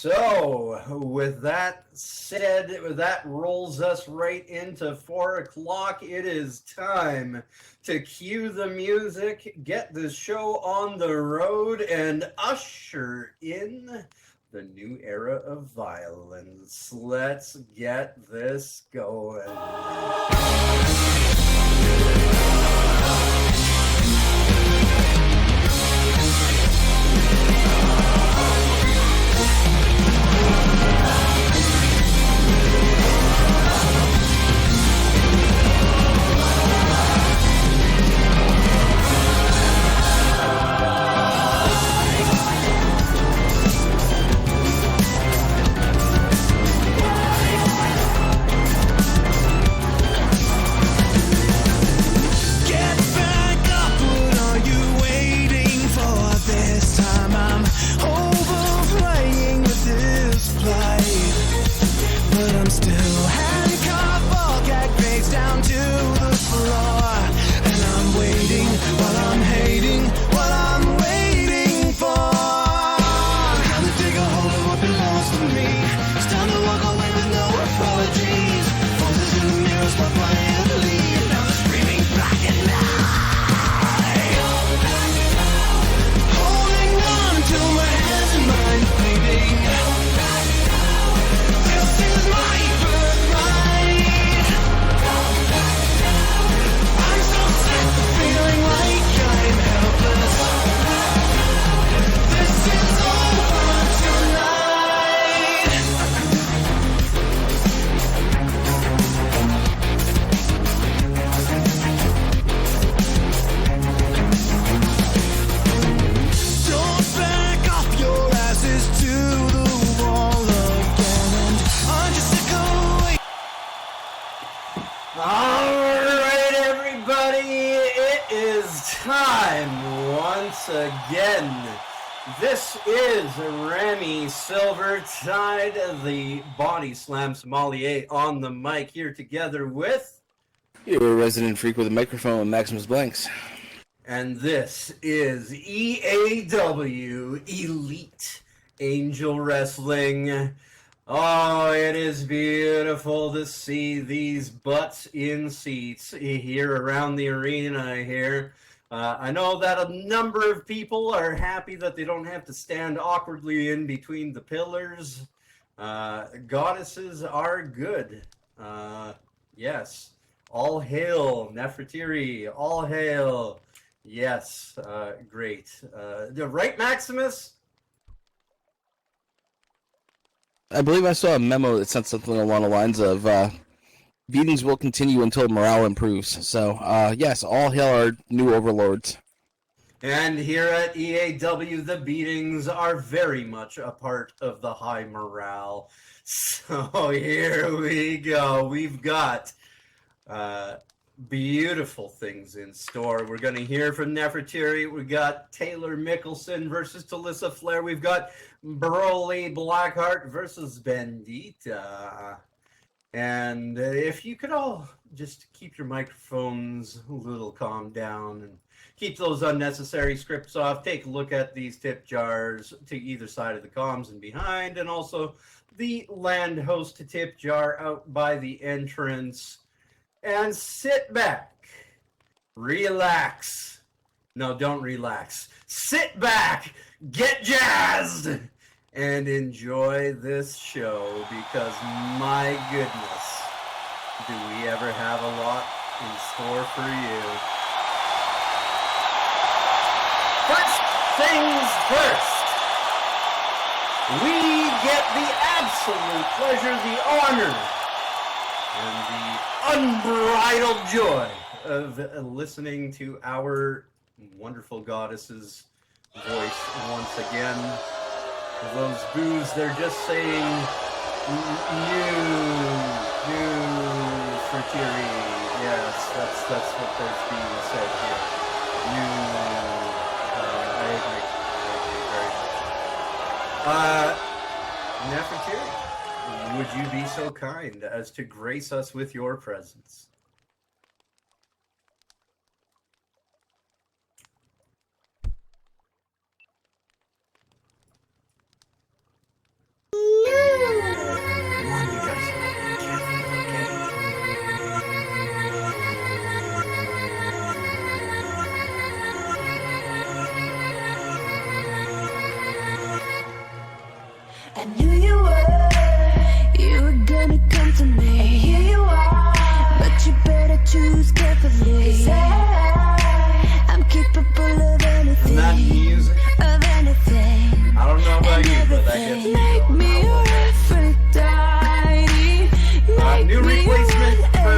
So, with that said, that rolls us right into 4 o'clock. It is time to cue the music, get the show on the road, and usher in the new era of violence. Let's get this going. Again, this is Remy Silvertide, the Body Slam Sommelier on the mic, here together with... You're a resident freak with a microphone with Maximus Blanks. And this is EAW Elite Angel Wrestling. Oh, it is beautiful to see these butts in seats here around the arena here. I know that a number of people are happy that they don't have to stand awkwardly in between the pillars. Goddesses are good. Yes. All hail, Nefretiri. All hail. Yes. Great. Right, Maximus? I believe I saw a memo that said something along the lines of beatings will continue until morale improves. So, yes, all hail our new overlords. And here at EAW, the beatings are very much a part of the high morale. So here we go. We've got beautiful things in store. We're going to hear from Nefretiri. We've got Taylor Mikkelsen versus Talisa Flair. We've got Broly Blackheart versus Bandita. And if you could all just keep your microphones a little calmed down and keep those unnecessary scripts off, take a look at these tip jars to either side of the comms and behind, and also the land host tip jar out by the entrance. And sit back, relax. No, don't relax. Sit back, get jazzed, and enjoy this show, because my goodness, do we ever have a lot in store for you. First things first, we get the absolute pleasure, the honor, and the unbridled joy of listening to our wonderful goddess's voice once again. Those boos, they're just saying new Nefretiri. Yes, that's what there's being said here. I agree very much. Nefretiri, would you be so kind as to grace us with your presence? I knew you were gonna come to me. And here you are, but you better choose carefully. 'Cause I'm capable of anything. And that music, Of anything. I don't know about you, but that gets me Make going. me your Aphrodite. New replacement for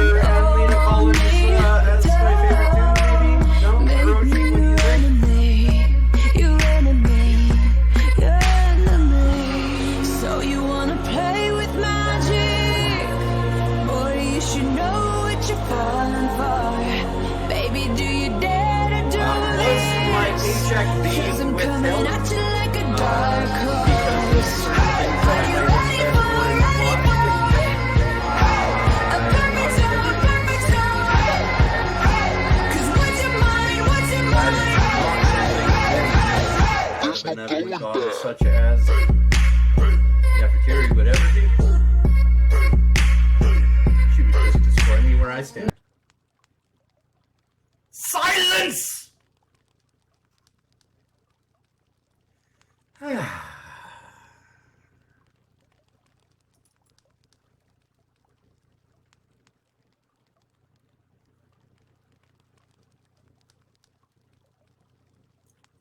Lena Collins as my favorite tune, maybe? No? Hiroshi, what do you think? Your enemy, your enemy. So you wanna play with magic? Boy, you should know what you're falling for. Baby, do you dare to do Was my this? paycheck 'Cause being I'm coming withheld? at you like a dark horse. Because of certain things that I Are you did ready instead for of it? playing Ready live. for it? A perfect storm, a perfect storm. 'Cause what's your mind? What's your That is mind? not something that benevolent gods such as Nefretiri would ever do. She would just destroy me where I stand. Silence!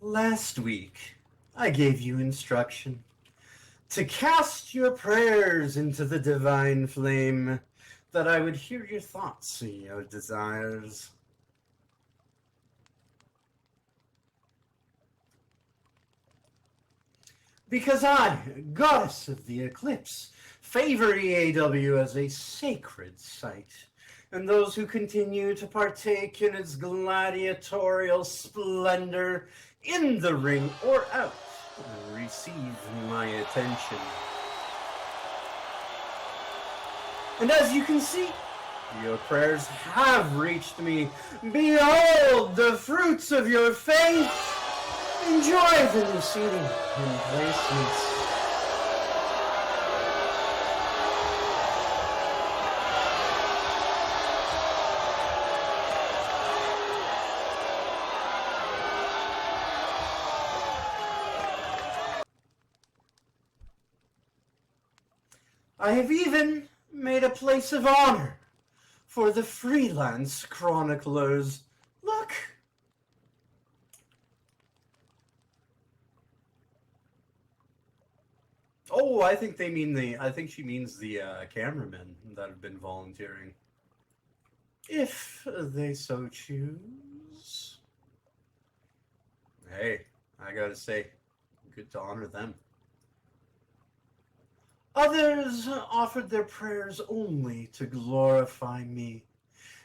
Last week, I gave you instruction to cast your prayers into the divine flame, that I would hear your thoughts and your desires. Because I, goddess of the Eclipse, favor EAW as a sacred site, and those who continue to partake in its gladiatorial splendor in the ring or out receive my attention. And as you can see, your prayers have reached me. Behold the fruits of your faith. Enjoy the new seating and placements. I have even made a place of honor for the freelance chroniclers. Look! Oh, I think she means the cameramen that have been volunteering. If they so choose. Hey, I gotta say, good to honor them. Others offered their prayers only to glorify me,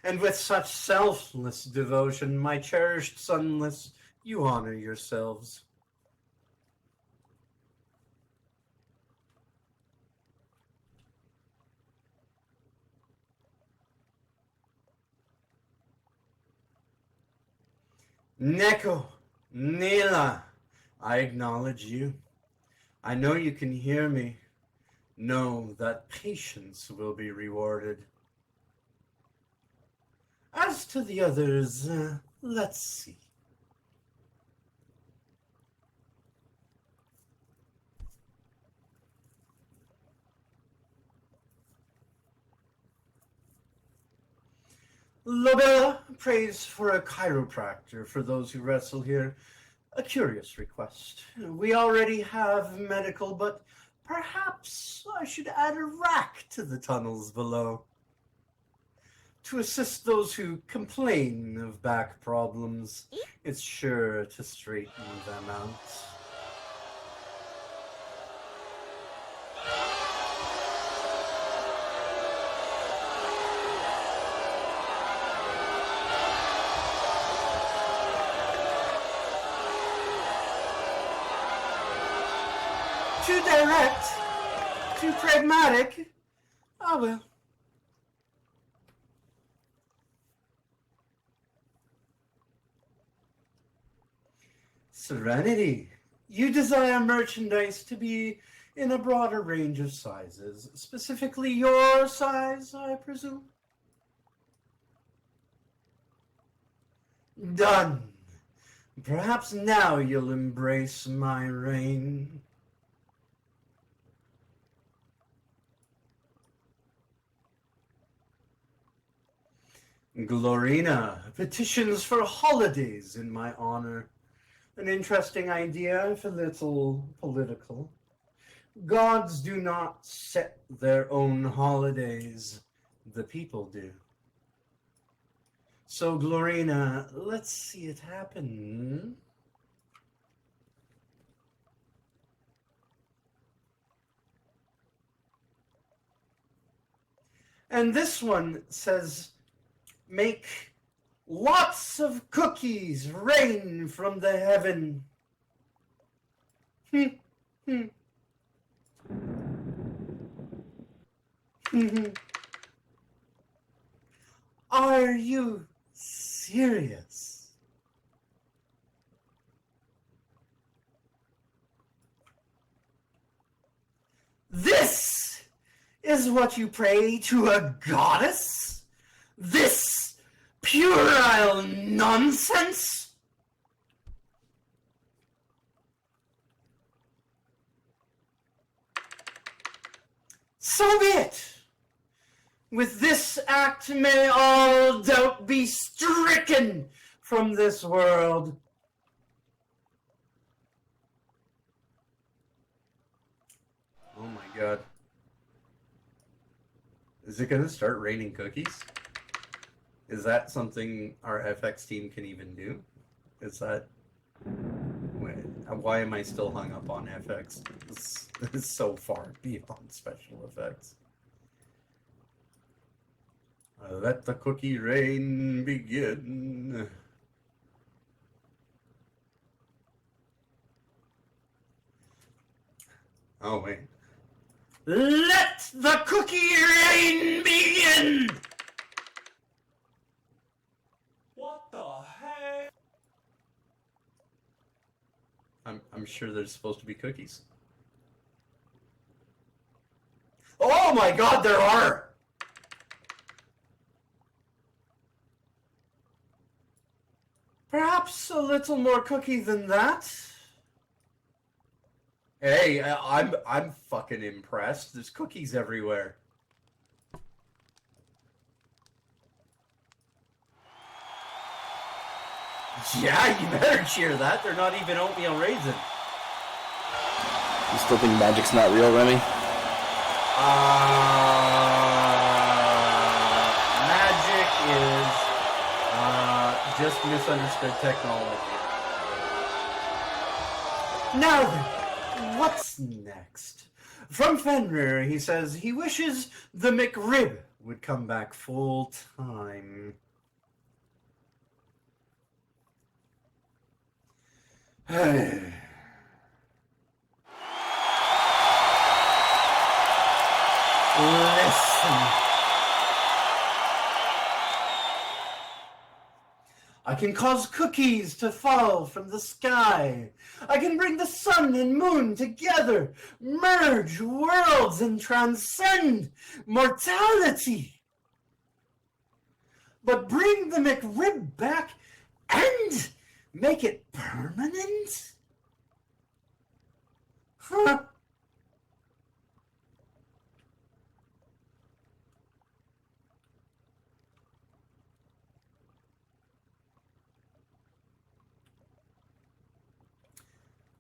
and with such selfless devotion, my cherished sonless, you honor yourselves. Neko, Nila, I acknowledge you. I know you can hear me. Know that patience will be rewarded. As to the others, let's see. Lobella prays for a chiropractor for those who wrestle here. A curious request. We already have medical, but perhaps I should add a rack to the tunnels below to assist those who complain of back problems. It's sure to straighten them out. Too direct, too pragmatic. Oh well. Serenity, you desire merchandise to be in a broader range of sizes, specifically your size, I presume? Done. Perhaps now you'll embrace my reign. Glorina petitions for holidays in my honor. An interesting idea, if a little political. Gods do not set their own holidays. The people do. So, Glorina, let's see it happen. And this one says, make lots of cookies rain from the heaven. Are you serious? This is what you pray to a goddess? This puerile nonsense? So be it. With this act may all doubt be stricken from this world. Oh my god. Is it going to start raining cookies? Is that something our FX team can even do? Is that... Wait, why am I still hung up on FX? This is so far beyond special effects. Let the cookie rain begin. Oh, wait. Let the cookie rain begin! What the heck? I'm sure there's supposed to be cookies. Oh my god, there are! Perhaps a little more cookie than that? Hey, I'm fucking impressed. There's cookies everywhere. Yeah, you better cheer that. They're not even oatmeal raisin. You still think magic's not real, Remy? Magic is just misunderstood technology. Now then, what's next? From Fenrir, he says he wishes the McRib would come back full time. Listen. I can cause cookies to fall from the sky. I can bring the sun and moon together, merge worlds and transcend mortality. But bring the McRib back and make it permanent? Huh?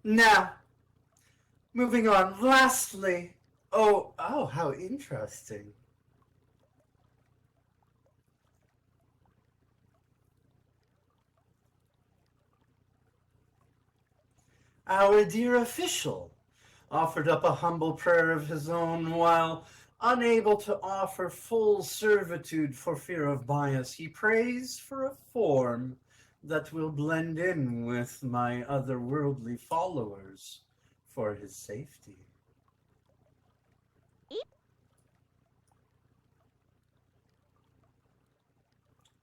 Now, moving on, lastly, oh, how interesting. Our dear official offered up a humble prayer of his own while unable to offer full servitude for fear of bias. He prays for a form that will blend in with my otherworldly followers for his safety.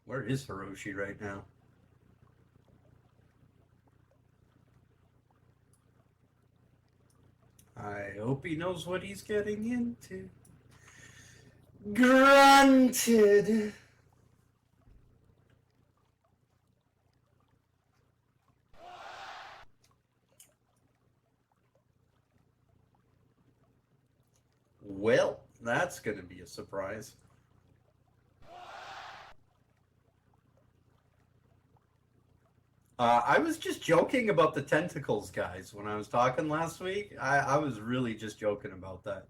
Where is Hiroshi right now? I hope he knows what he's getting into. Granted. Well, that's going to be a surprise. I was just joking about the tentacles, guys, when I was talking last week. I was really just joking about that.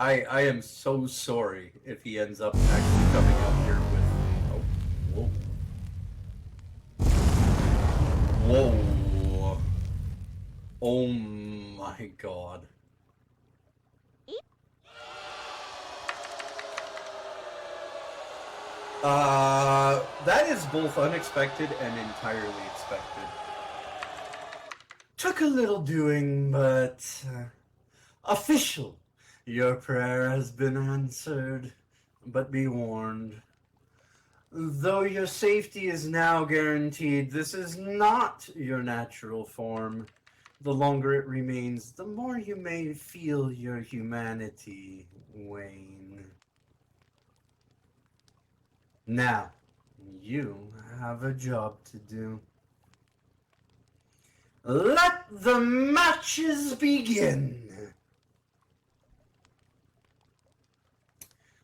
I am so sorry if he ends up actually coming up here with... Oh, whoa. Whoa. Oh my god. That is both unexpected and entirely expected. Took a little doing, but official. Your prayer has been answered, but be warned. Though your safety is now guaranteed, this is not your natural form. The longer it remains, the more you may feel your humanity wane. Now, you have a job to do. Let the matches begin!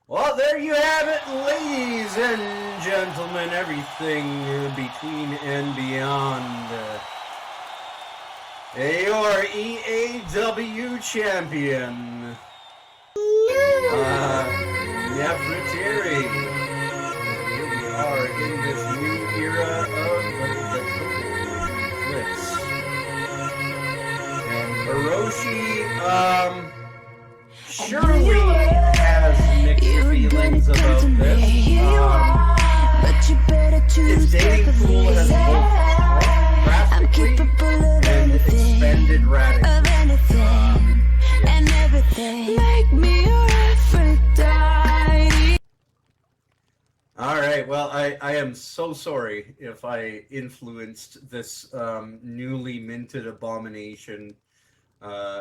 Well, there you have it, ladies and gentlemen, everything between and beyond. Your EAW champion, Nefretiri. Here we are in this new era of the Eclipse. And Hiroshi, surely has mixed feelings about this. His dating pool has both drastically and expanded radically. And everything. Make me your Aphrodite. Alright, well, I am so sorry if I influenced this newly minted abomination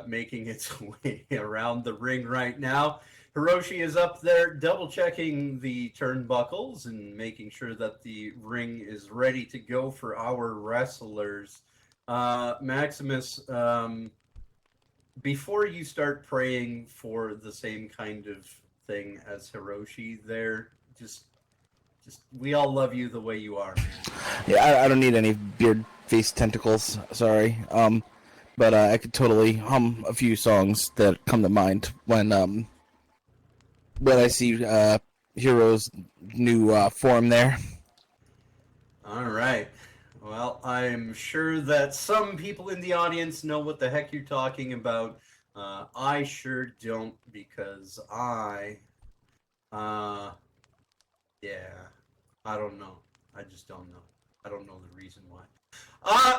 making its way around the ring right now. Hiroshi is up there double-checking the turnbuckles and making sure that the ring is ready to go for our wrestlers. Maximus, before you start praying for the same kind of thing as Hiroshi there, just we all love you the way you are, man. Yeah, I don't need any beard face tentacles, sorry. But I could totally hum a few songs that come to mind when I see Hero's new form there. All right. Well, I'm sure that some people in the audience know what the heck you're talking about. I sure don't, because yeah, I don't know. I just don't know. I don't know the reason why.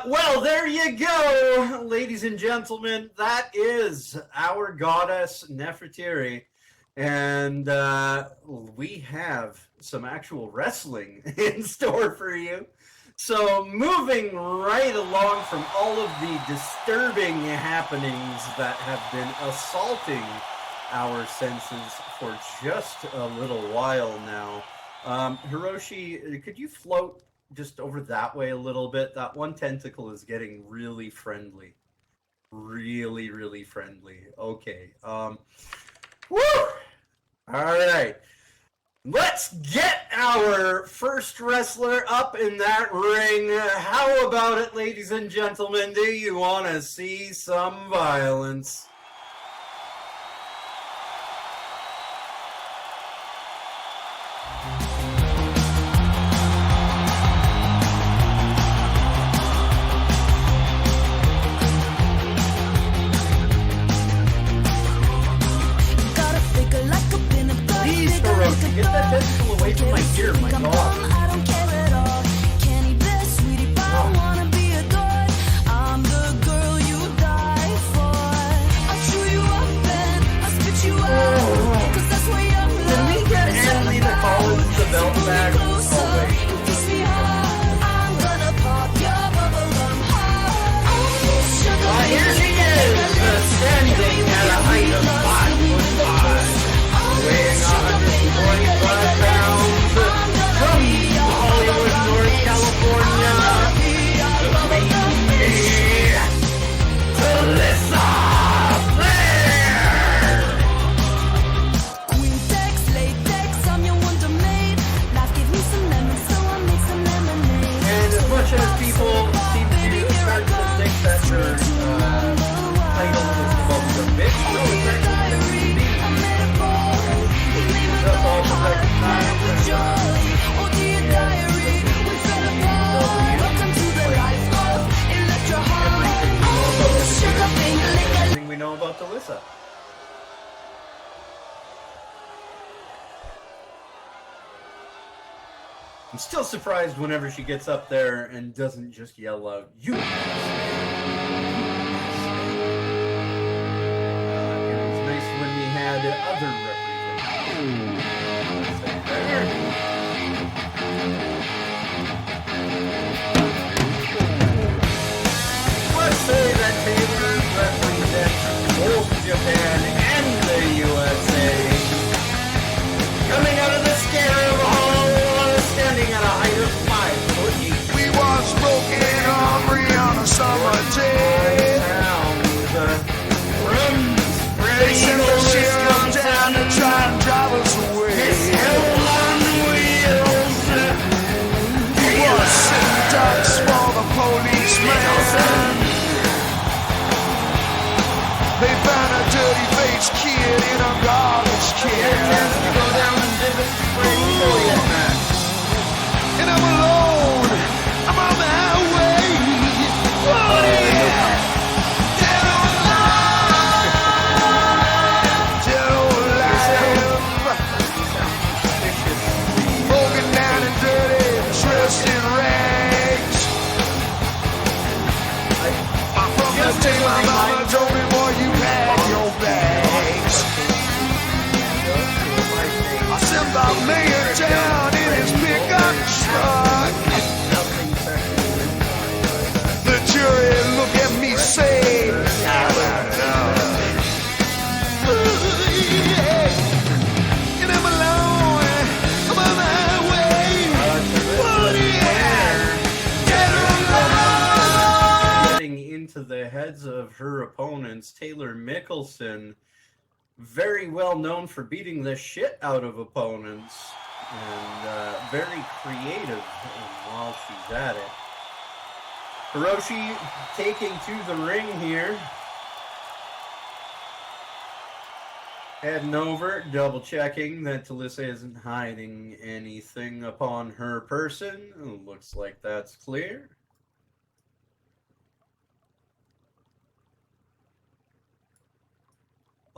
Well, there you go, ladies and gentlemen. That is our goddess Nefretiri. And we have some actual wrestling in store for you. So moving right along from all of the disturbing happenings that have been assaulting our senses for just a little while now. Hiroshi, could you float just over that way a little bit? That one tentacle is getting really friendly. Really, really friendly. Okay. Woo! All right. Let's get our first wrestler up in that ring. How about it, ladies and gentlemen? Do you want to see some violence? Get that tentacle away from my ear, my God. I don't care at all. Can he be sweetie pie? I wanna be adored. I'm the girl you die for. I about Talisa. I'm still surprised whenever she gets up there and doesn't just yell out, "You!" It was nice when we had other representatives. Let's say that Taylor represents both Japan and the USA. Coming out of the scarab hall, standing at a height of 5'8". We was smoking hungry on a summer day. They sent the sheriff down to try and drive us away. It's hell on wheels. We was sitting ducks for the policeman. They found a dirty-faced kid in a garbage can. Go down and visit spring Juliet Max. And I'm alone. I'm on the highway. Oh yeah. Dead or alive. Dead or alive. Broken down and dirty, dressed in rags. From the day my mama told me, boy, you pack your bags. I sent my man down in his pickup truck. The jury look at me say, I don't know. Ooh, yeah. And I'm alone. I'm on the highway. Oh, yeah. Dead or alive. Getting into the heads of her opponents, Taylor Mikkelsen, very well known for beating the shit out of opponents, and very creative while she's at it. Hiroshi taking to the ring here. Heading over, double checking that Talisa isn't hiding anything upon her person. Looks like that's clear.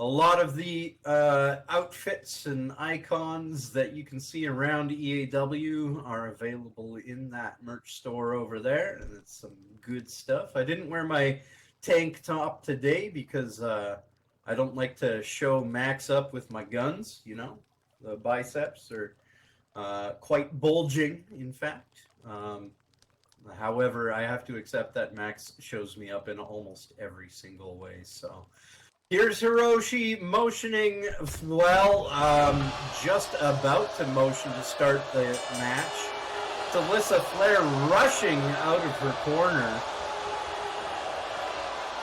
A lot of the outfits and icons that you can see around EAW are available in that merch store over there, and it's some good stuff. I didn't wear my tank top today because I don't like to show Max up with my guns, you know. The biceps are quite bulging, in fact. However, I have to accept that Max shows me up in almost every single way, so... Here's Hiroshi motioning, well, just about to motion to start the match. Talisa Flair rushing out of her corner.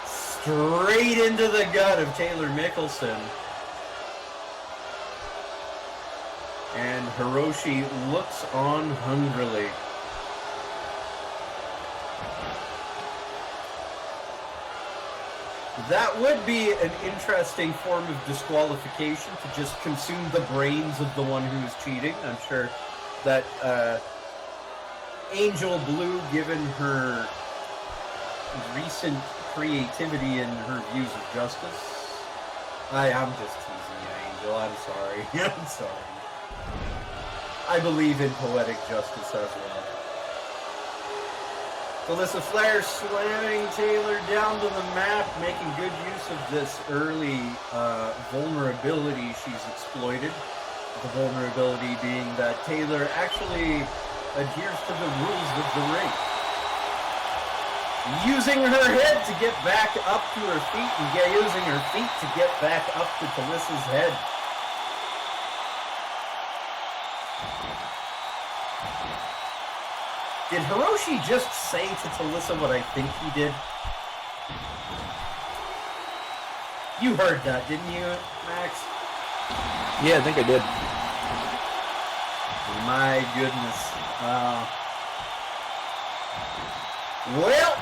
Straight into the gut of Taylor Mikkelsen. And Hiroshi looks on hungrily. That would be an interesting form of disqualification, to just consume the brains of the one who is cheating. I'm sure that Angel Blue, given her recent creativity and her views of justice... I'm just teasing you, Angel. I'm sorry. I'm sorry. I believe in poetic justice as well. Talisa Flair slamming Taylor down to the mat, making good use of this early vulnerability she's exploited. The vulnerability being that Taylor actually adheres to the rules of the ring. Using her head to get back up to her feet, and using her feet to get back up to Talisa's head. Did Hiroshi just say to Talisa what I think he did? You heard that, didn't you, Max? Yeah, I think I did. My goodness. Well,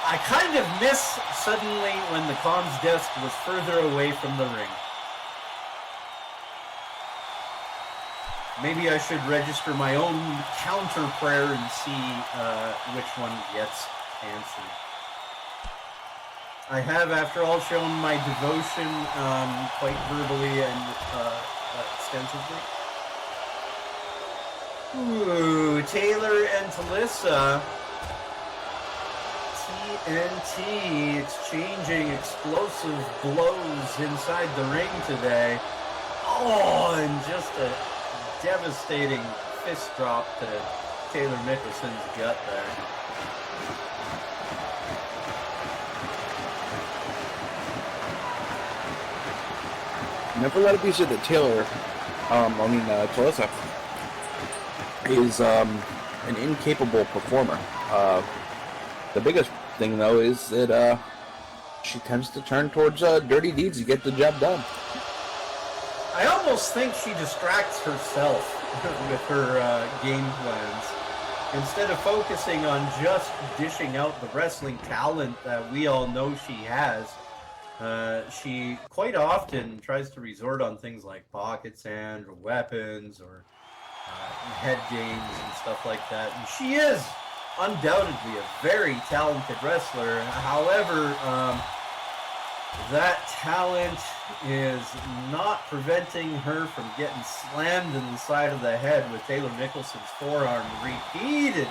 I kind of miss suddenly when the comms desk was further away from the ring. Maybe I should register my own counter prayer and see which one gets answered. I have, after all, shown my devotion quite verbally and extensively. Ooh, Taylor and Talisa. TNT exchanging explosive blows inside the ring today. Oh, and just a devastating fist drop to Taylor Mikkelsen's gut there. Never let it be said that Taylor, Talisa, is an incapable performer. The biggest thing, though, is that she tends to turn towards dirty deeds to get the job done. I almost think she distracts herself with her game plans. Instead of focusing on just dishing out the wrestling talent that we all know she has, she quite often tries to resort on things like pocket sand or weapons or head games and stuff like that. And she is undoubtedly a very talented wrestler. However, that talent is not preventing her from getting slammed in the side of the head with Taylor Mikkelsen's forearm. Repeated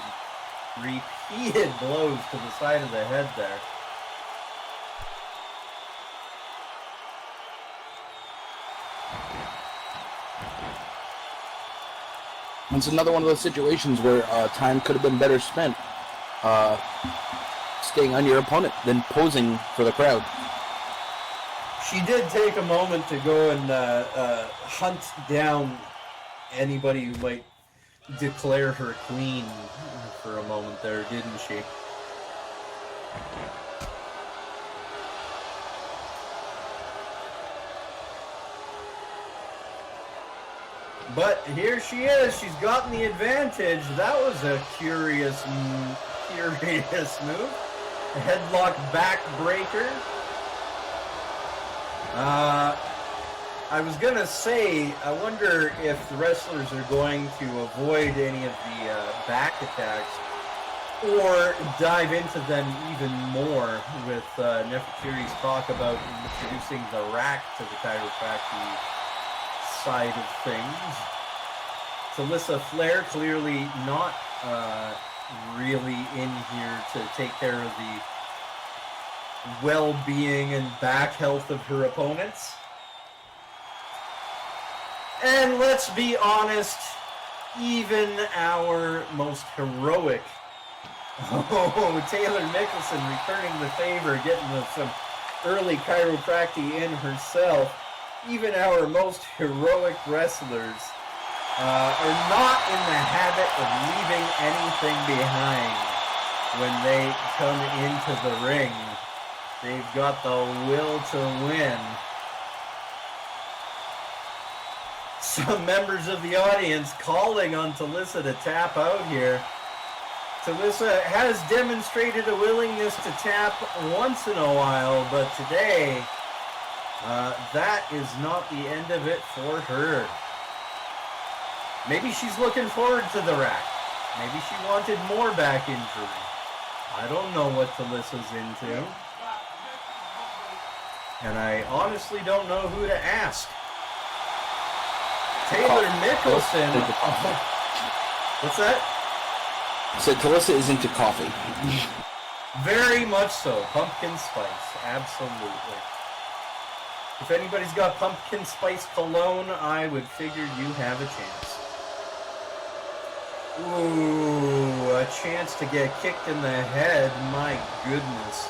blows to the side of the head there. It's another one of those situations where time could have been better spent staying on your opponent than posing for the crowd. She did take a moment to go and hunt down anybody who might declare her queen for a moment there, didn't she? But here she is. She's gotten the advantage. That was a curious move. A headlock backbreaker. I was going to say, I wonder if the wrestlers are going to avoid any of the back attacks or dive into them even more with Nefretiri's talk about introducing the rack to the chiropractic side of things. Talisa Flair clearly not really in here to take care of the well-being and back health of her opponents. And let's be honest, even our most heroic, Taylor Mikkelsen returning the favor, getting some early chiropractic in herself, even our most heroic wrestlers are not in the habit of leaving anything behind when they come into the ring. They've got the will to win. Some members of the audience calling on Talisa to tap out here. Talisa has demonstrated a willingness to tap once in a while, but today, that is not the end of it for her. Maybe she's looking forward to the rack. Maybe she wanted more back injury. I don't know what Talisa's into. And I honestly don't know who to ask. Taylor Mikkelsen. What's that? So Talisa is into coffee. Very much so. Pumpkin spice. Absolutely. If anybody's got pumpkin spice cologne, I would figure you have a chance. Ooh, a chance to get kicked in the head. My goodness.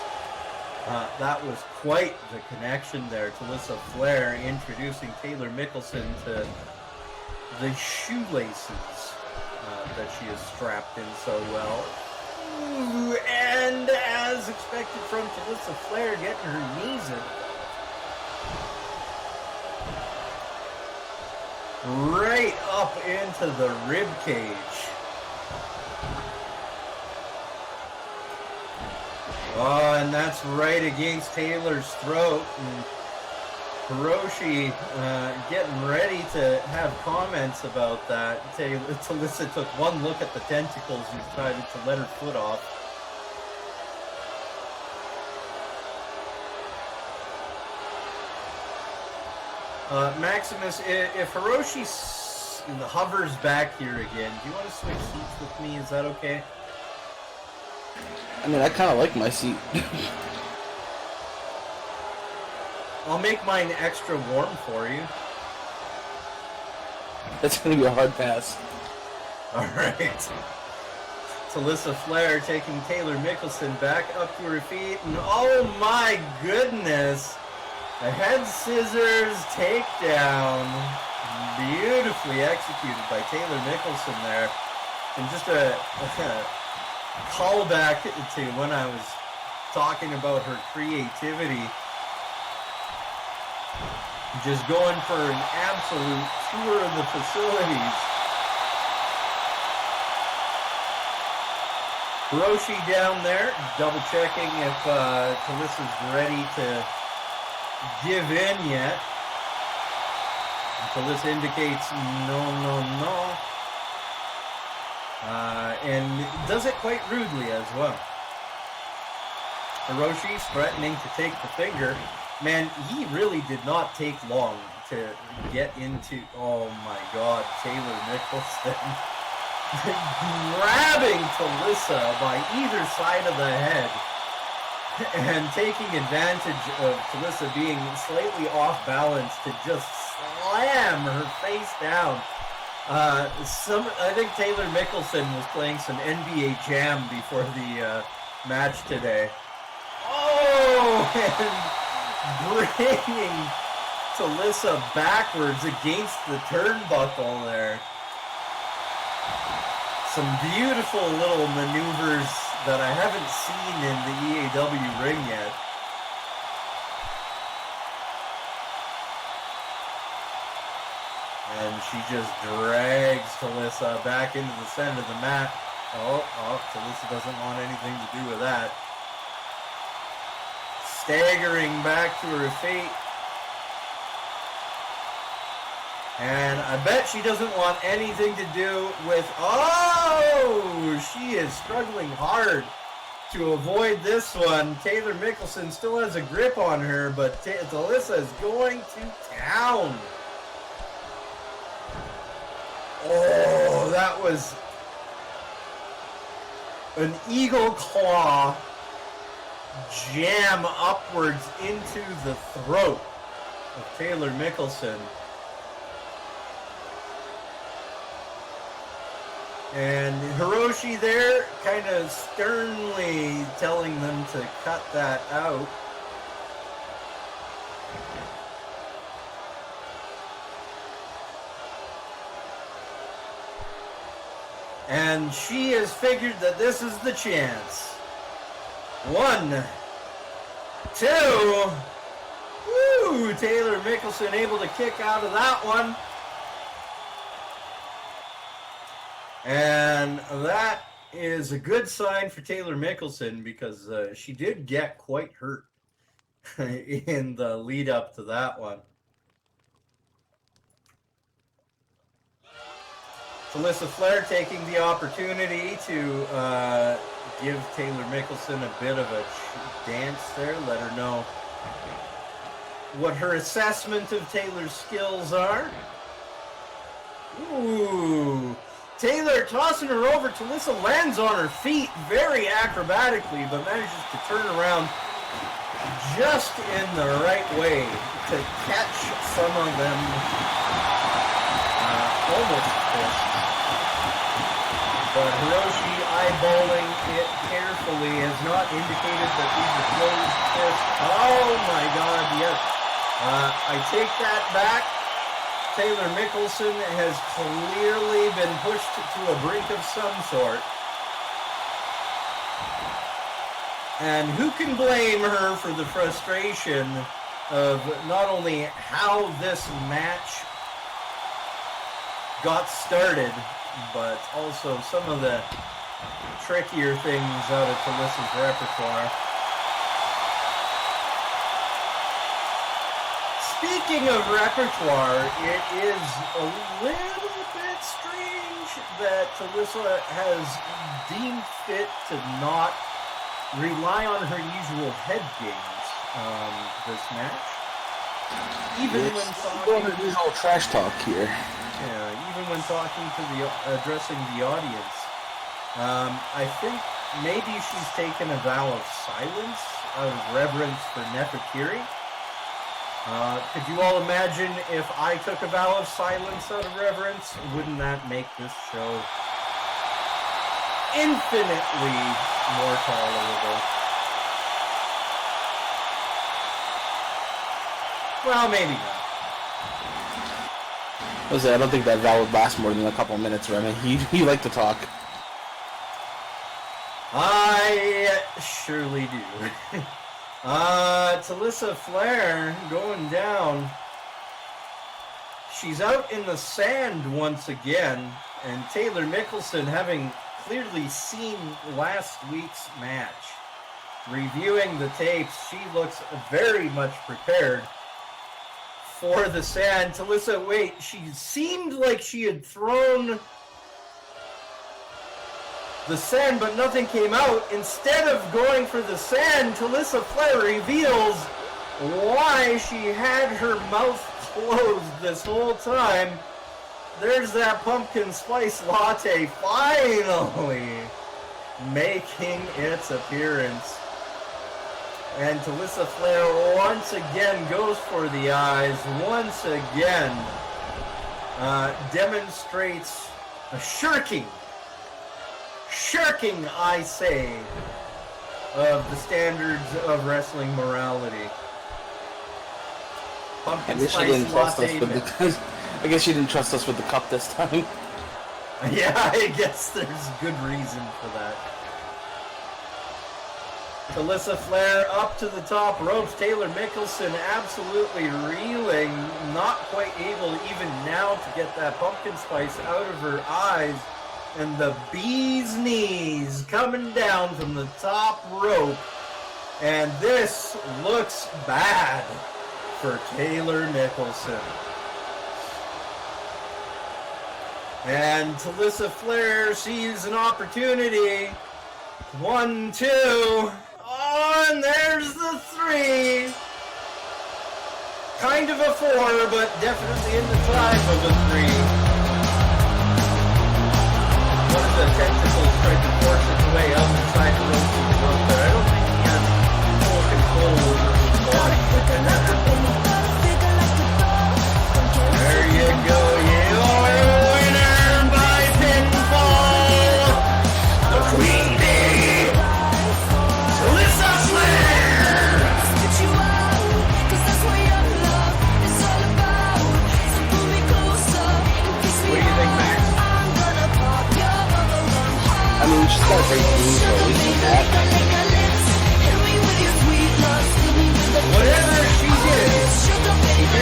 That was quite the connection there. Talisa Flair introducing Taylor Mikkelsen to the shoelaces that she has strapped in so well. Ooh, and as expected from Talisa Flair, getting her knees in. Right up into the rib cage. Oh, and that's right against Taylor's throat. And Hiroshi getting ready to have comments about that. Talisa took one look at the tentacles and decided to let her foot off. Maximus, if Hiroshi hovers back here again, do you want to switch seats with me? Is that okay? I mean, I kind of like my seat. I'll make mine extra warm for you. That's going to be a hard pass. Alright. Talisa Flair taking Taylor Mikkelsen back up to her feet, and oh my goodness! A head scissors takedown. Beautifully executed by Taylor Mikkelsen there. And just a callback to when I was talking about her creativity. Just going for an absolute tour of the facilities. Hiroshi down there, double checking if Talisa's ready to give in yet. Talisa indicates no. And does it quite rudely as well. Hiroshi's threatening to take the finger. Man, he really did not take long to get into, oh my god, Taylor Mikkelsen grabbing Talisa by either side of the head and taking advantage of Talisa being slightly off balance to just slam her face down. I think Taylor Mikkelsen was playing some NBA Jam before the match today. Oh, and bringing Talisa backwards against the turnbuckle there. Some beautiful little maneuvers that I haven't seen in the EAW ring yet. And she just drags Talisa back into the center of the mat. Oh, Talisa doesn't want anything to do with that. Staggering back to her feet. And I bet she doesn't want anything to do with... Oh! She is struggling hard to avoid this one. Taylor Mikkelsen still has a grip on her, but Talisa is going to town. Oh, that was an eagle claw jam upwards into the throat of Taylor Mikkelsen. And Hiroshi there kind of sternly telling them to cut that out. And she has figured that this is the chance. 1, 2. Woo! Taylor Mikkelsen able to kick out of that one. And that is a good sign for Taylor Mikkelsen because she did get quite hurt in the lead up to that one. Talisa Flair taking the opportunity to give Taylor Mikkelsen a bit of a dance there, let her know what her assessment of Taylor's skills are. Ooh. Taylor tossing her over. Talisa lands on her feet very acrobatically, but manages to turn around just in the right way to catch some of them almost fish. But Hiroshi eyeballing it carefully has not indicated that these are closed fists. Oh my god, yes. I take that back. Taylor Mikkelsen has clearly been pushed to a brink of some sort. And who can blame her for the frustration of not only how this match got started, but also some of the trickier things out of Talisa's repertoire. Speaking of repertoire, it is a little bit strange that Talisa has deemed fit to not rely on her usual head games this match. Even when Going talking, to do whole trash talk here. yeah, even when talking to the addressing the audience, I think maybe she's taken a vow of silence out of reverence for Nefretiri. Could you all imagine if I took a vow of silence out of reverence? Wouldn't that make this show infinitely more tolerable? Well, maybe not. I don't think that vow would last more than a couple minutes, Remy. You like to talk. I surely do. Talisa Flair going down. She's out in the sand once again, and Taylor Mikkelsen, having clearly seen last week's match, reviewing the tapes, she looks very much prepared for the sand. Talisa, wait, she seemed like she had thrown the sand, but nothing came out. Instead of going for the sand, Talisa Flair reveals why she had her mouth closed this whole time. There's that pumpkin spice latte finally making its appearance. And Talisa Flair once again goes for the eyes, once again demonstrates a shirking, I say, of the standards of wrestling morality. Pumpkin I guess she spice didn't trust latte. us with the. I guess she didn't trust us with the cup this time. Yeah, I guess there's good reason for that. Talisa Flair up to the top ropes. Taylor Mikkelsen absolutely reeling, not quite able even now to get that pumpkin spice out of her eyes. And the bee's knees coming down from the top rope. And this looks bad for Taylor Mikkelsen. And Talisa Flair sees an opportunity. 1, 2. Oh, and there's the 3. Kind of a 4, but definitely in the time of a 3. One of the tentacles tried to force its way up inside the rope to the rope, but I don't think he has full control over his body. There you go, your winner by pinfall, the Queen Bee, Talisa Flair! What do you think, Max? I mean, she's got a great team, so at least with that. Whatever she did it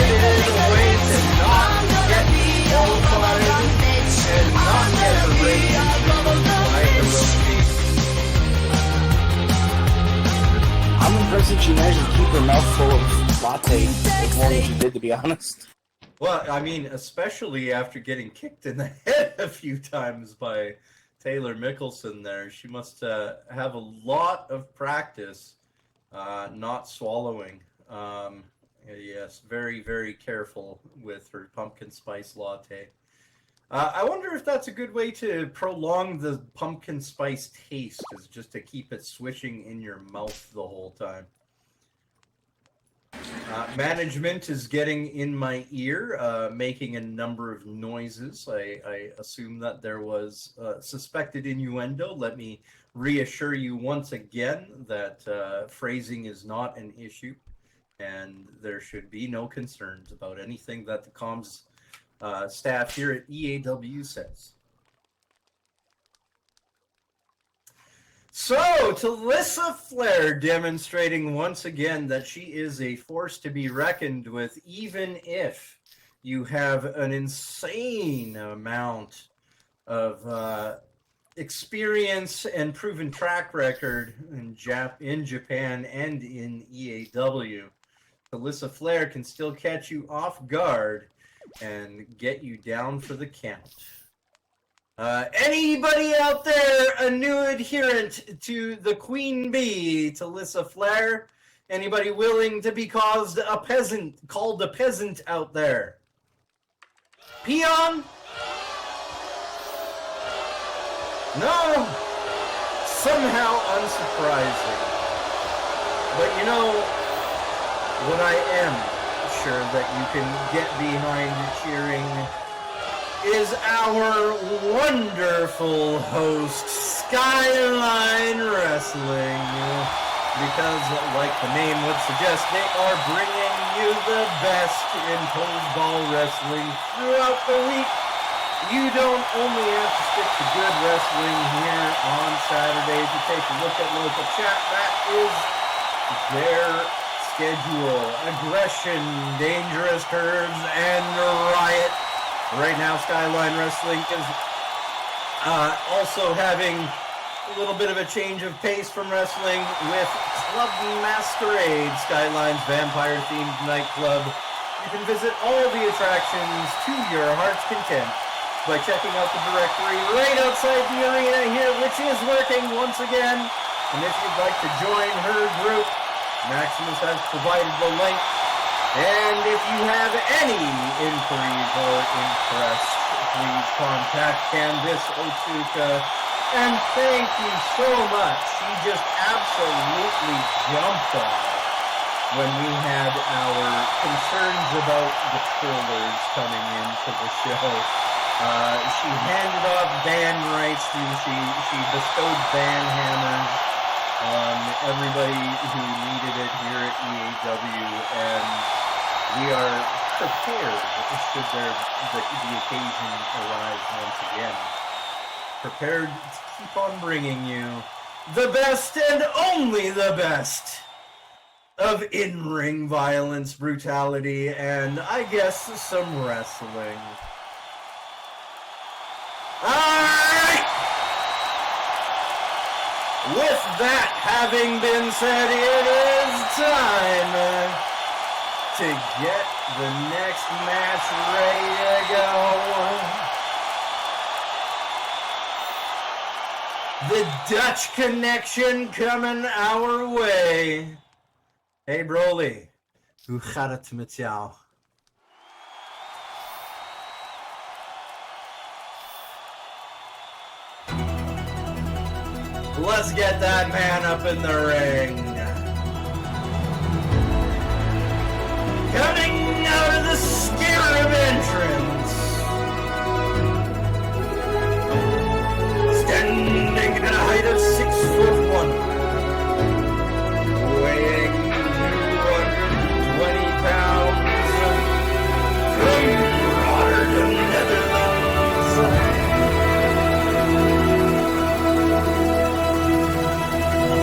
in a way to not get qualified and not get a rating by the rope. I'm impressed that she managed to keep her mouth full of latte as long as she did, to be honest. Well, I mean, especially after getting kicked in the head a few times by Taylor Mikkelsen there. She must have a lot of practice not swallowing. Yes, very, very careful with her pumpkin spice latte. I wonder if that's a good way to prolong the pumpkin spice taste, is just to keep it swishing in your mouth the whole time. Management is getting in my ear, making a number of noises. I assume that there was suspected innuendo. Let me reassure you once again that phrasing is not an issue, and there should be no concerns about anything that the comms staff here at EAW says. So, Talisa Flair demonstrating once again that she is a force to be reckoned with, even if you have an insane amount of experience and proven track record in Japan and in EAW. Talisa Flair can still catch you off guard and get you down for the count. Anybody out there a new adherent to the Queen Bee, Talisa Flair? Anybody willing to be called a peasant out there? Peon? No. Somehow unsurprising. But you know, what I am sure that you can get behind cheering is our wonderful host, Skyline Wrestling. Because, like the name would suggest, they are bringing you the best in pole ball wrestling throughout the week. You don't only have to stick to good wrestling here on Saturdays. You take a look at local chat. That is their schedule. Aggression, dangerous curves, and riot. Right now, Skyline Wrestling is also having a little bit of a change of pace from wrestling with Club Masquerade, Skyline's vampire-themed nightclub. You can visit all the attractions to your heart's content by checking out the directory right outside the arena here, which is working once again. And if you'd like to join her group, Maximus has provided the link. And if you have any inquiries or interest, please contact Candice Otsuka. And thank you so much. She just absolutely jumped on it when we had our concerns about the trollers coming into the show. She handed off ban rights. She bestowed ban hammers on everybody who needed it here at EAW, and we are prepared should the occasion arise once again. Prepared to keep on bringing you the best and only the best of in-ring violence, brutality, and I guess some wrestling. Alright! With that having been said, it is time to get the next match ready to go. The Dutch Connection coming our way. Hey Broly, hoe gaat het met jou? Let's get that man up in the ring. Coming out of the scarab entrance. Standing at a height of 6'1", weighing 220 pounds, from Rotterdam, Netherlands.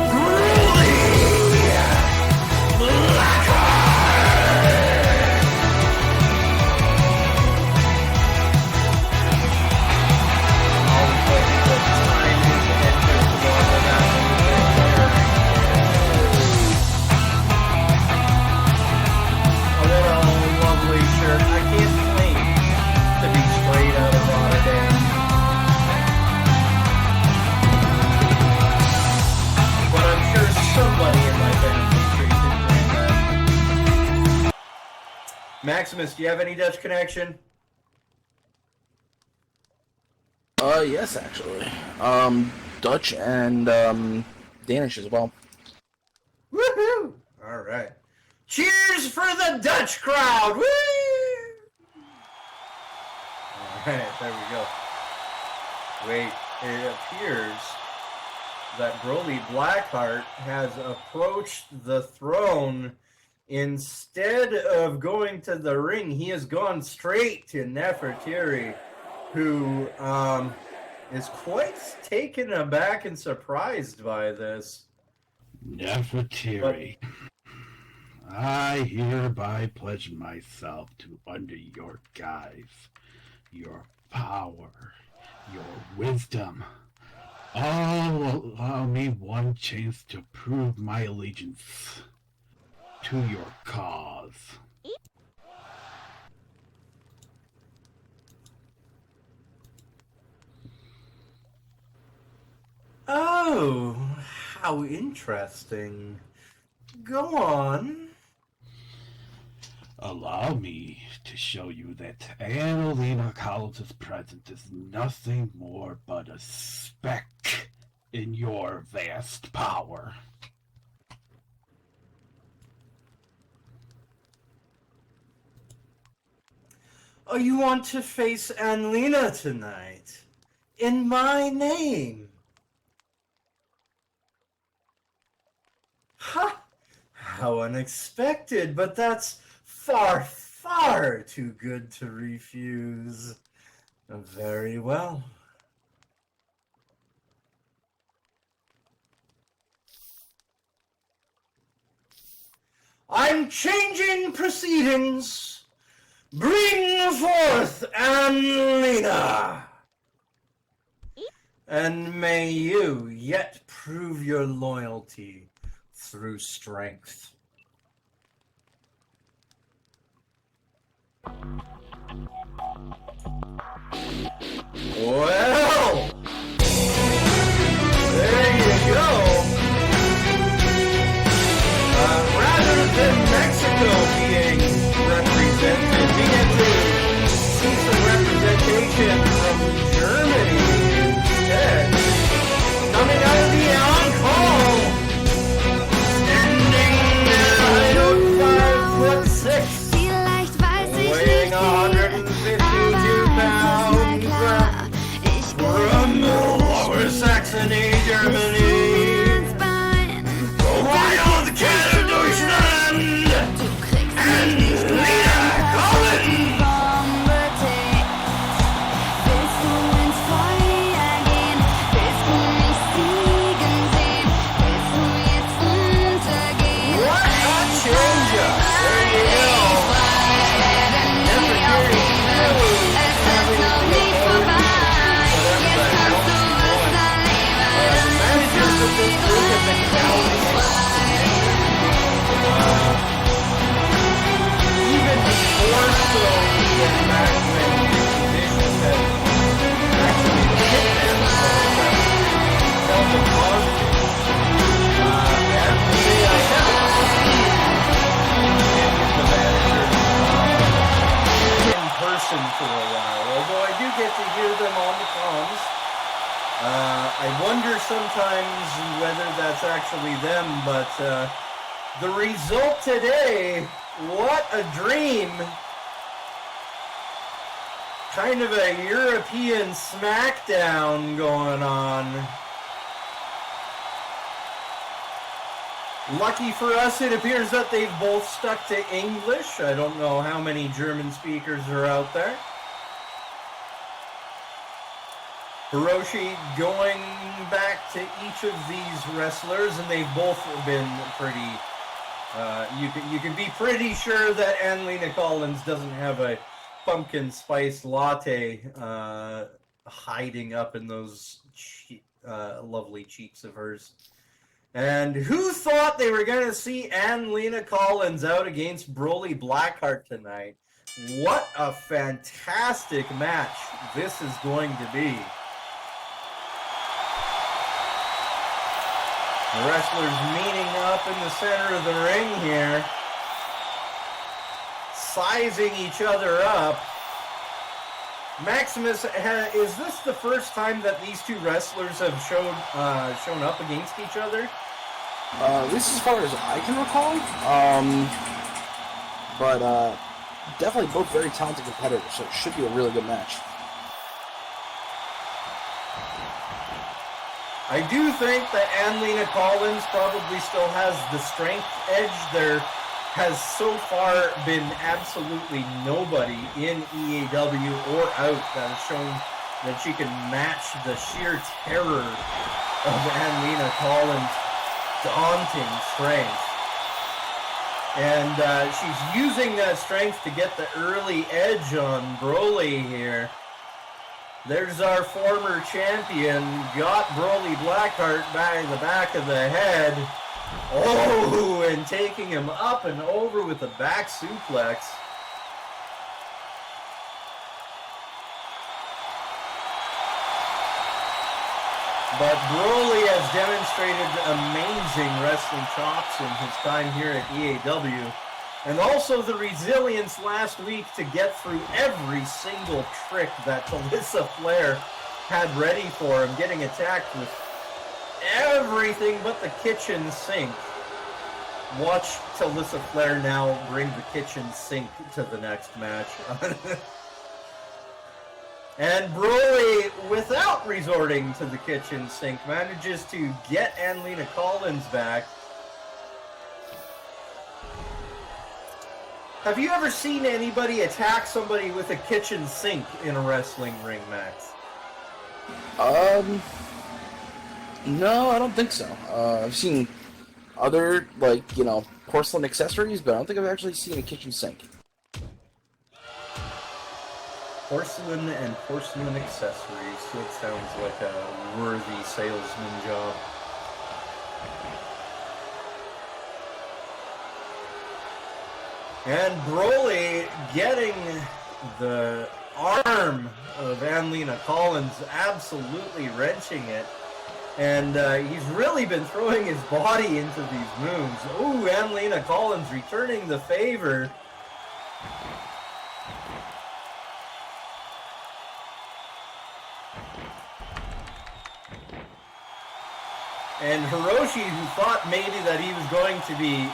Broly Maximus, do you have any Dutch connection? Yes, actually. Dutch and, Danish as well. Woohoo! All right. Cheers for the Dutch crowd! Woo! All right, there we go. Wait, it appears that Broly Blackheart has approached the throne. Instead of going to the ring, he has gone straight to Nefretiri, who is quite taken aback and surprised by this. Nefretiri, I hereby pledge myself to under your guise, your power, your wisdom. All allow me one chance to prove my allegiance to your cause. Oh, how interesting. Go on. Allow me to show you that Annalena Collins' presence is nothing more but a speck in your vast power. Oh, you want to face Annalena tonight? In my name? Ha! How unexpected, but that's far, far too good to refuse. Very well. I'm changing proceedings. Bring forth Annalena. And may you yet prove your loyalty through strength. Well, there you go. Rather than Mexico being represented, we get to see some representation from Germany instead. Coming out of the on-call, standing at 5'6", weighing 152 pounds, from Lower Saxony, Germany. Wild Canada Deutschland! Annalena Collins! What a change-up! There you go. Nefretiri really having managers of this group have been counting. Even more so than back when Vicious had actually hit them felt the positive. Actually, I haven't seen the manager in person for a while, although I do get to hear them on the comms. I wonder sometimes whether that's actually them, but the result today, what a dream. Kind of a European smackdown going on. Lucky for us, it appears that they've both stuck to English. I don't know how many German speakers are out there. Hiroshi going back to each of these wrestlers, and they've both been pretty... you can be pretty sure that Annalena Collins doesn't have a pumpkin spice latte hiding up in those lovely cheeks of hers. And who thought they were going to see Annalena Collins out against Broly Blackheart tonight? What a fantastic match this is going to be. The wrestlers meeting up in the center of the ring here, sizing each other up. Maximus, is this the first time that these two wrestlers have shown up against each other? At least as far as I can recall. But definitely both very talented competitors, so it should be a really good match. I do think that Annalena Collins probably still has the strength edge. There has so far been absolutely nobody in EAW or out that has shown that she can match the sheer terror of Annalena Collins' daunting strength. And she's using that strength to get the early edge on Broly here. There's our former champion, got Broly Blackheart by the back of the head. Oh, and taking him up and over with a back suplex. But Broly has demonstrated amazing wrestling chops in his time here at EAW. And also the resilience last week to get through every single trick that Talisa Flair had ready for him, getting attacked with everything but the kitchen sink. Watch Talisa Flair now bring the kitchen sink to the next match. And Broly, without resorting to the kitchen sink, manages to get Annalena Collins back. Have you ever seen anybody attack somebody with a kitchen sink in a wrestling ring, Max? No, I don't think so. I've seen other, like, you know, porcelain accessories, but I don't think I've actually seen a kitchen sink. Porcelain and porcelain accessories. It sounds like a worthy salesman job. And Broly getting the arm of Annalena Collins, absolutely wrenching it. And he's really been throwing his body into these moves. Ooh, Annalena Collins returning the favor. And Hiroshi, who thought maybe that he was going to be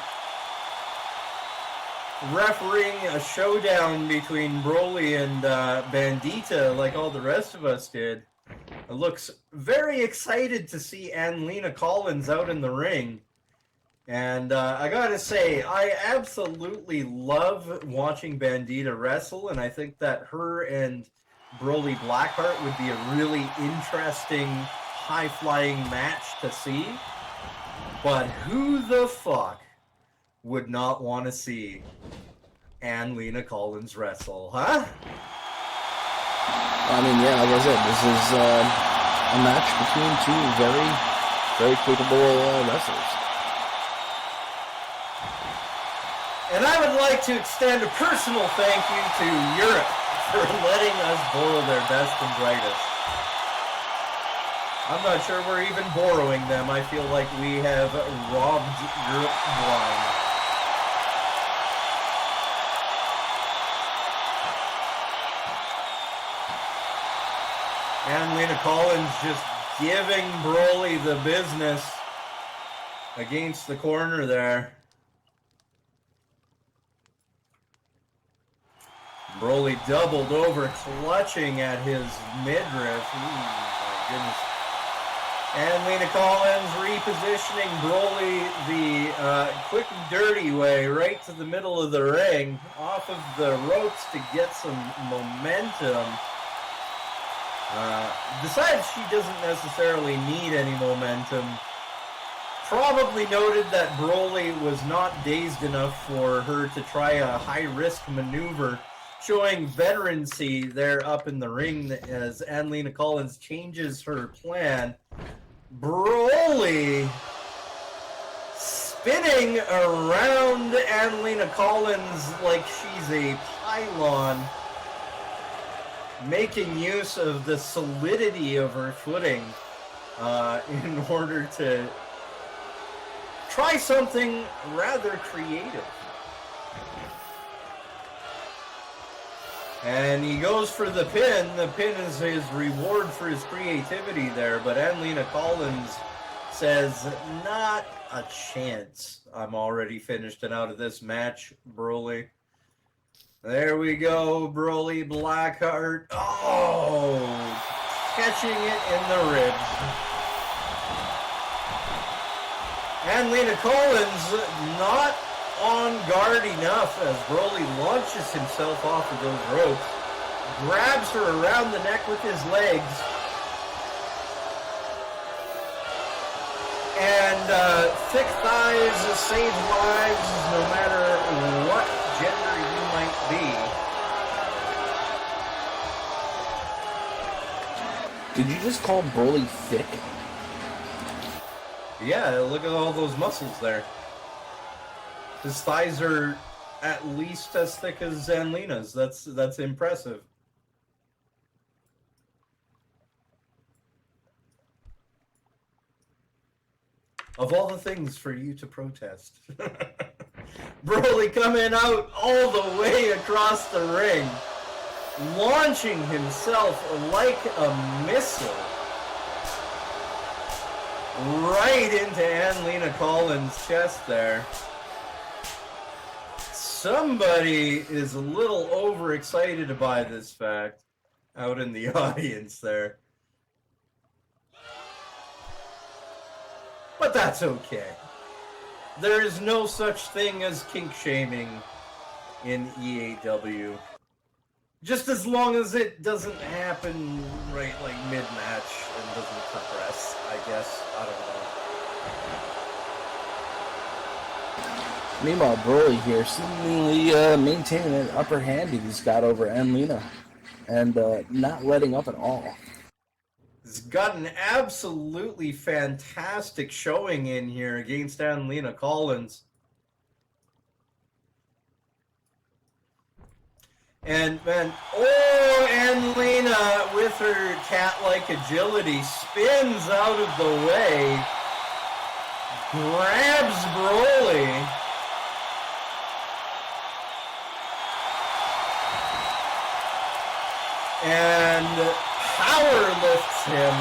refereeing a showdown between Broly and Bandita like all the rest of us did, looks very excited to see Annalena Collins out in the ring. And I gotta say, I absolutely love watching Bandita wrestle, and I think that her and Broly Blackheart would be a really interesting high-flying match to see. But who the fuck would not want to see Annalena Collins wrestle, huh? I mean, yeah, like I said, this is a match between two very, very capable wrestlers. And I would like to extend a personal thank you to Europe for letting us borrow their best and brightest. I'm not sure we're even borrowing them. I feel like we have robbed Europe blind. Annalena Collins just giving Broly the business against the corner there. Broly doubled over, clutching at his midriff. Ooh, my goodness. Annalena Collins repositioning Broly the quick and dirty way right to the middle of the ring, off of the ropes to get some momentum. Decides she doesn't necessarily need any momentum. Probably noted that Broly was not dazed enough for her to try a high-risk maneuver, showing veterancy there up in the ring as Annalena Collins changes her plan. Broly spinning around Annalena Collins like she's a pylon, making use of the solidity of her footing in order to try something rather creative. And he goes for the pin. The pin is his reward for his creativity there, but Annalena Collins says, not a chance. I'm already finished and out of this match, Broly. There we go, Broly Blackheart. Oh, catching it in the ribs. Annalena Collins not on guard enough as Broly launches himself off of those ropes, grabs her around the neck with his legs, and thick thighs save lives no matter what gender you might be. Did you just call Broly thick? Yeah, look at all those muscles there. His thighs are at least as thick as Annalena's. That's impressive. Of all the things for you to protest. Broly coming out all the way across the ring, launching himself like a missile right into Annalena Collins' chest there. Somebody is a little overexcited by this fact out in the audience there. But that's okay. There is no such thing as kink shaming in EAW. Just as long as it doesn't happen right like mid-match and doesn't progress, I guess. I don't know. Meanwhile, Broly here seemingly maintaining an upper hand he's got over Annalena and not letting up at all. He's got an absolutely fantastic showing in here against Annalena Collins. And man, oh, Annalena with her cat-like agility spins out of the way, grabs Broly, and power lifts him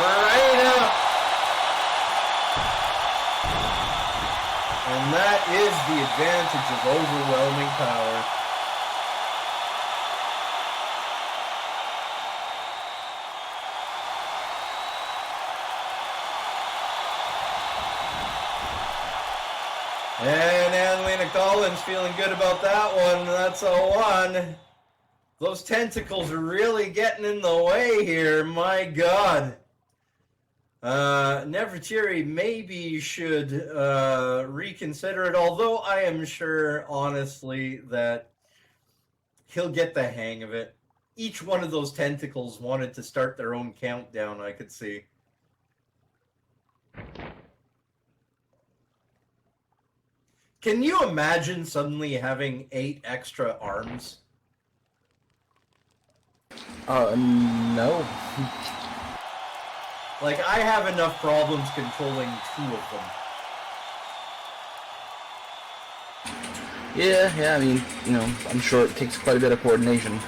right up. And that is the advantage of overwhelming power. And Annalena Collins feeling good about that one. That's a 1. Those tentacles are really getting in the way here. My God. Nefretiri maybe should reconsider it, although I am sure, honestly, that he'll get the hang of it. Each one of those tentacles wanted to start their own countdown, I could see. Can you imagine suddenly having 8 extra arms? No. Like, I have enough problems controlling 2 of them. Yeah, I mean, you know, I'm sure it takes quite a bit of coordination.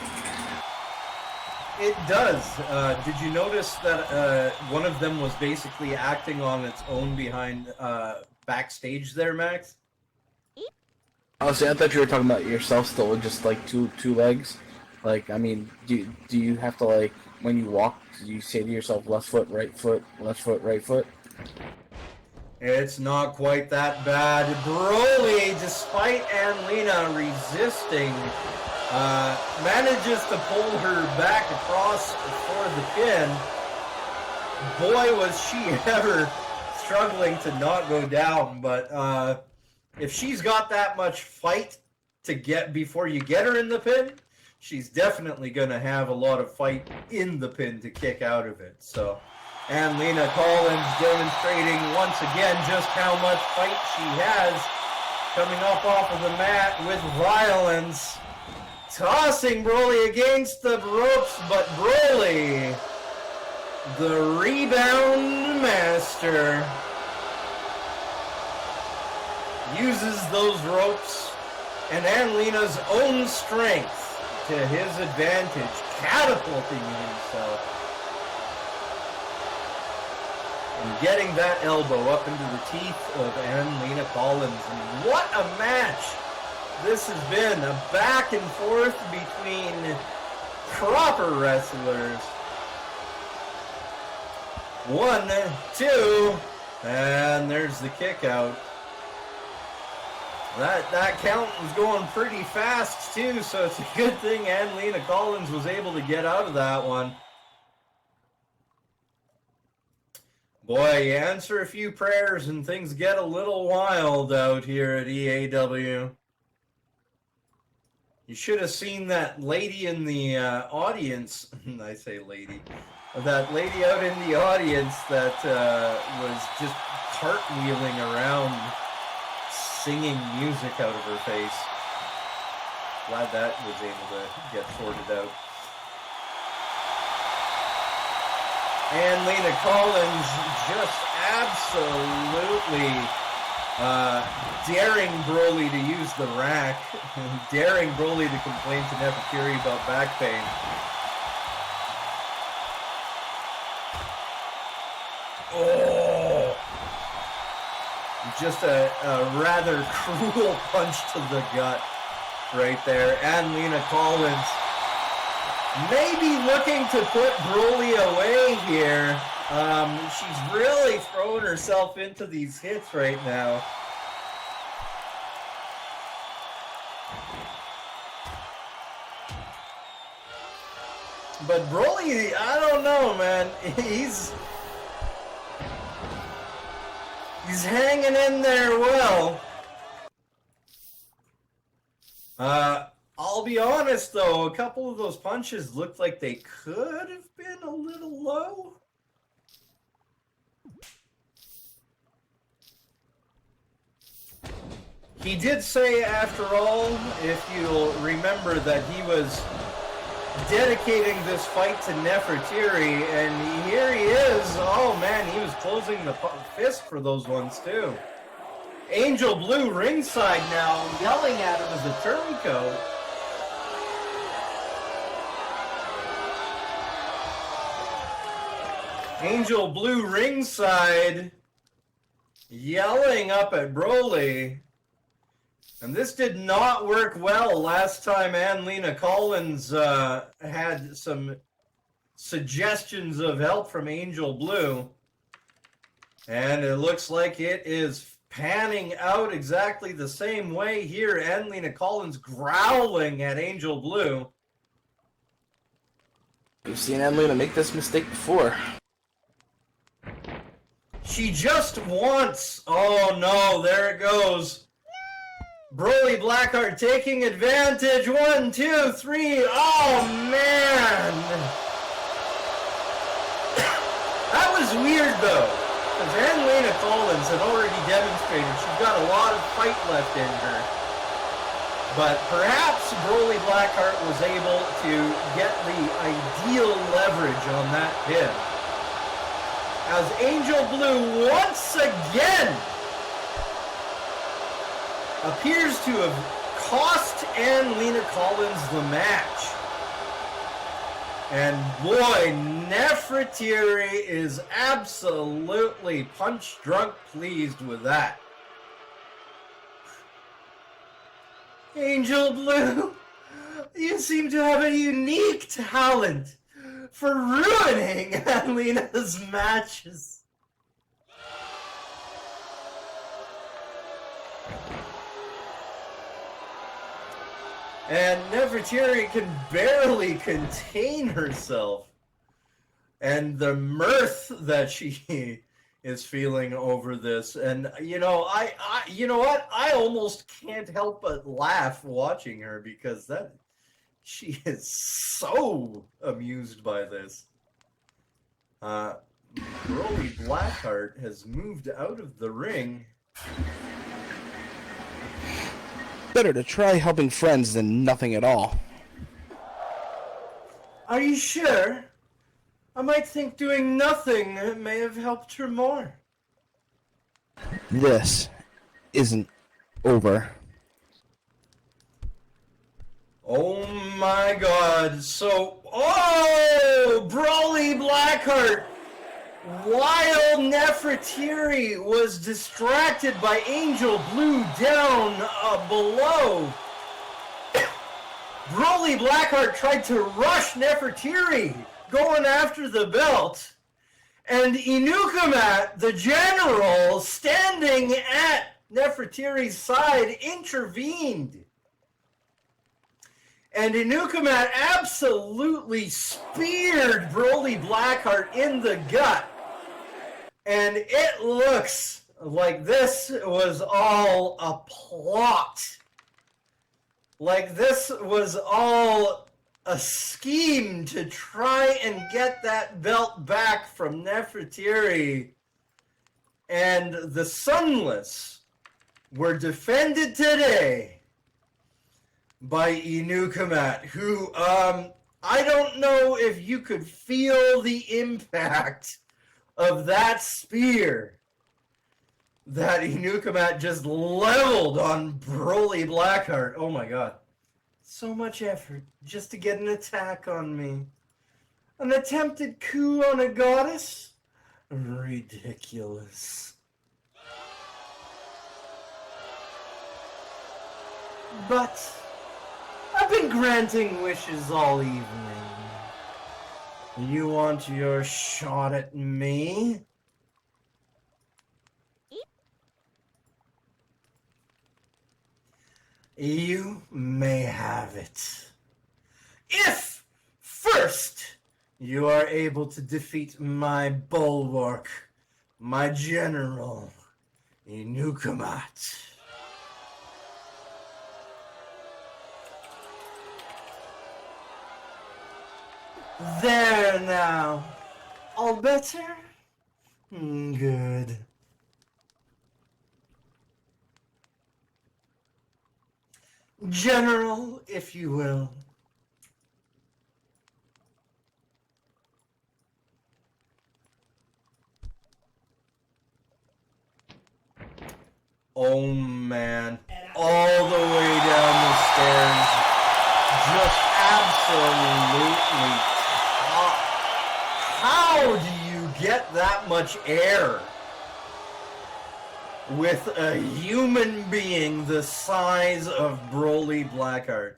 It does. Did you notice that one of them was basically acting on its own behind backstage there, Max? Oh, see, I thought you were talking about yourself still with just, like, two legs. Like, I mean, do you have to, like, when you walk, do you say to yourself, left foot, right foot, right foot? It's not quite that bad. Broly, despite Annalena resisting, manages to pull her back across for the pin. Boy, was she ever struggling to not go down, but if she's got that much fight to get before you get her in the pin, she's definitely going to have a lot of fight in the pin to kick out of it. So, Annalena Collins demonstrating once again just how much fight she has, coming up off of the mat with violence, tossing Broly against the ropes, but Broly, the rebound master, uses those ropes and Annalena's own strength to his advantage, catapulting himself and getting that elbow up into the teeth of Annalena Collins. And what a match this has been, a back and forth between proper wrestlers. 1, 2, and there's the kick out. That count was going pretty fast, too, so it's a good thing Annalena Collins was able to get out of that one. Boy, you answer a few prayers and things get a little wild out here at EAW. You should have seen that lady in the audience. I say lady. That lady out in the audience that was just cartwheeling around, singing music out of her face. Glad that was able to get sorted out. Annalena Collins just absolutely daring Broly to use the rack, daring Broly to complain to Nefretiri about back pain. Oh! Just a rather cruel punch to the gut right there. And Lena Collins maybe looking to put Broly away here. She's really throwing herself into these hits right now. But Broly, I don't know, man. He's hanging in there well. I'll be honest, though. A couple of those punches looked like they could have been a little low. He did say, after all, if you'll remember, that he was dedicating this fight to Nefretiri, and here he is. Oh man, he was closing the fist for those ones too. Angel Blue ringside now, yelling at him as a turncoat. Angel Blue ringside, yelling up at Broly. And this did not work well last time Lena Collins had some suggestions of help from Angel Blue. And it looks like it is panning out exactly the same way here. Lena Collins growling at Angel Blue. We've seen Lena make this mistake before. She just wants... Oh no, there it goes. Broly Blackheart taking advantage. 1, 2, 3. Oh, man. That was weird, though. Because Lena Collins had already demonstrated she's got a lot of fight left in her. But perhaps Broly Blackheart was able to get the ideal leverage on that pin. As Angel Blue once again appears to have cost Lena Collins the match. And boy, Nefretiri is absolutely punch-drunk pleased with that. Angel Blue, you seem to have a unique talent for ruining Lena's matches. And Nefretiri can barely contain herself. And the mirth that she is feeling over this. And, you know, you know what? I almost can't help but laugh watching her because she is so amused by this. Broly Blackheart has moved out of the ring. Better to try helping friends than nothing at all. Are you sure? I might think doing nothing may have helped her more. This isn't over. Oh my god, so... Oh! Broly Blackheart! While Nefretiri was distracted by Angel Blue down below, Broly Blackheart tried to rush Nefretiri, going after the belt, and Inukamat, the general, standing at Nefretiri's side, intervened. And Inukamat absolutely speared Broly Blackheart in the gut. And it looks like this was all a plot. Like this was all a scheme to try and get that belt back from Nefretiri. And the Sunless were defended today by Inukamat, who, I don't know if you could feel the impact of that spear that Inukamat just leveled on Broly Blackheart. Oh my god. So much effort just to get an attack on me. An attempted coup on a goddess? Ridiculous. But I've been granting wishes all evening. You want your shot at me? You may have it. If first you are able to defeat my bulwark, my general, Inukamat. There now. All better? Good. General, if you will. Oh man. All the way down the stairs. Just absolutely. How do you get that much air with a human being the size of Broly Blackheart?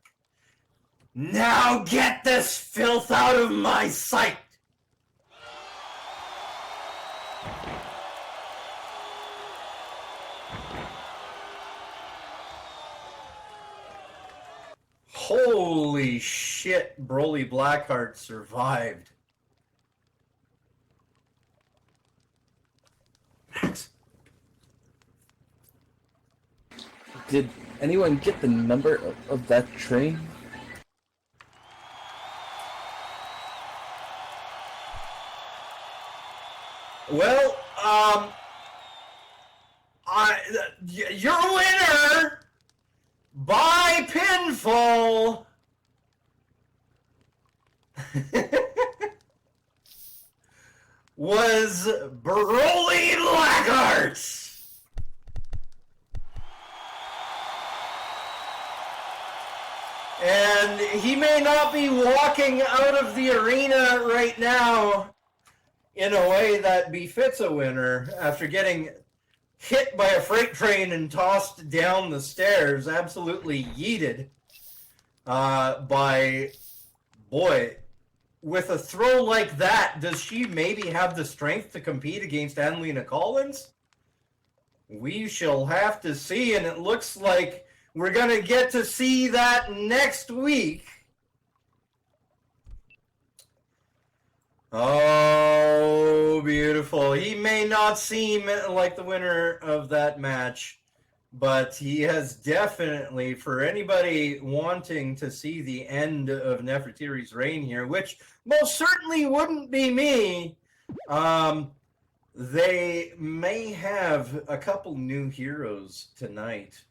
Now get this filth out of my sight! Holy shit, Broly Blackheart survived. Max. Did anyone get the number of that train? Well, your winner by pinfall was Broly Blackheart. And he may not be walking out of the arena right now in a way that befits a winner after getting hit by a freight train and tossed down the stairs, absolutely yeeted by, boy, with a throw like that, does she maybe have the strength to compete against Annalena Collins? We shall have to see, and it looks like we're going to get to see that next week. Oh, beautiful. He may not seem like the winner of that match, but he has definitely, for anybody wanting to see the end of Nefretiri's reign here, which most certainly wouldn't be me, they may have a couple new heroes tonight.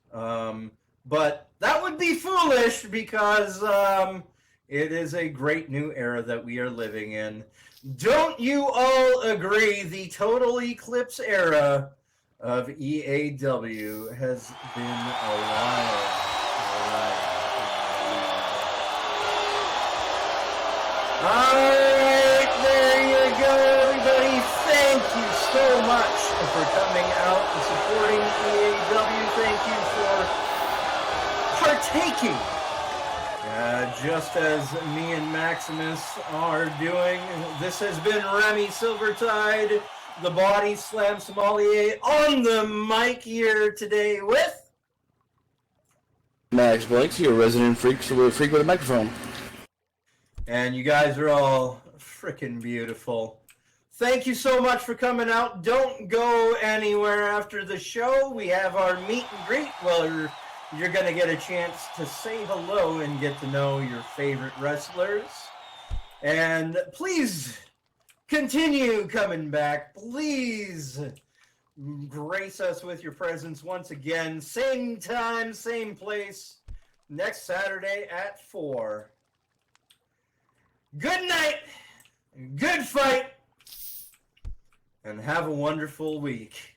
But that would be foolish because it is a great new era that we are living in. Don't you all agree the total Eclipse era of EAW has been a while? Alright, there you go, everybody. Thank you so much for coming out and supporting EAW. Thank you for partaking. Just as me and Maximus are doing. This has been Remy Silvertide, the Body Slam Sommelier, on the mic here today with Max Blanks, your resident freak with a microphone. And you guys are all freaking beautiful. Thank you so much for coming out. Don't go anywhere after the show. We have our meet and greet where you're going to get a chance to say hello and get to know your favorite wrestlers. And please continue coming back. Please grace us with your presence once again. Same time, same place, next Saturday at 4. Good night. Good fight. and have a wonderful week.